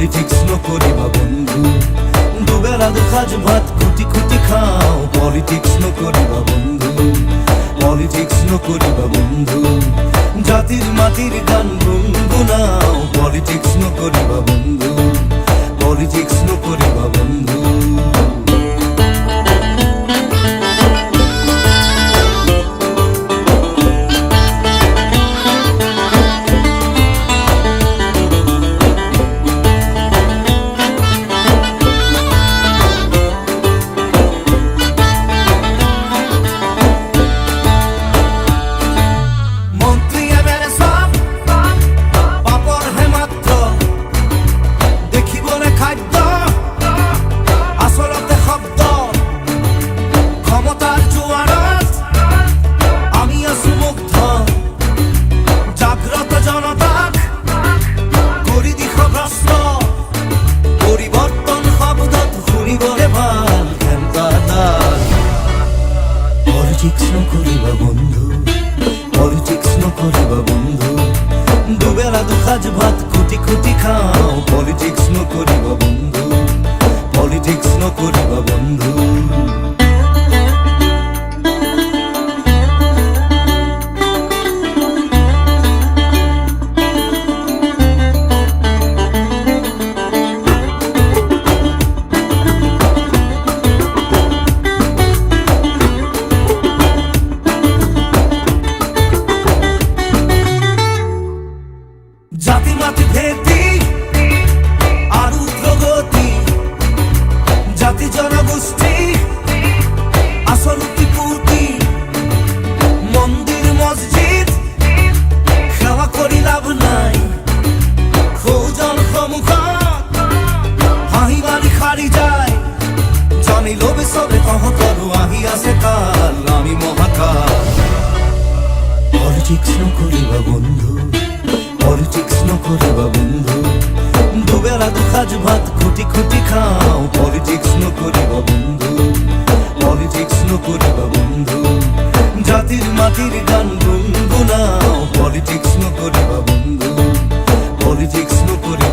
Politics নকরিবা বন্ধু, দুবেলা দুখাজ ভাত খুঁটি খুঁটি খাও। পলিটিক্স নকরিবা বন্ধু, পলিটিক্স নকরিবা বন্ধু, জাতির মাটির গান গুনগুনাও। পলিটিক্স নকরিবা বন্ধু, পলিটিক্স নকরিবা বন্ধু। পলিটিক্স নকরিবা বন্ধু, পলিটিক্স নকরিবা বন্ধু, দুবেলা দুখাজ ভাত খুঁটি খুঁটি খাও। পলিটিক্স নকরিবা বন্ধু, পলিটিক্স নকরিবা বন্ধু। জাতি মাতি ভেদি আর উগ্রগতি, জাতি জনগোষ্ঠী আসল উতিপুতি, মন্দির মসজিদ সেবা করি লাভ নাই। খোঁজন সমুখত হাঁহি মারি খারি যায়, জানি লোভে সবে কহতরু আহি আছে কাল, আমি মহাকাল। পলিটিক্স নকরিবা বন্ধু, পলিটিক্স নকরিবা বন্ধু, দুবেলা দুখাজ ভাত খুঁটি খুঁটি খাও। পলিটিক্স নকরিবা বন্ধু, পলিটিক্স নকরিবা বন্ধু, জাতির মাটির গান গুনগুনাও। পলিটিক্স নকরিবা বন্ধু, পলিটিক্স নকরিবা।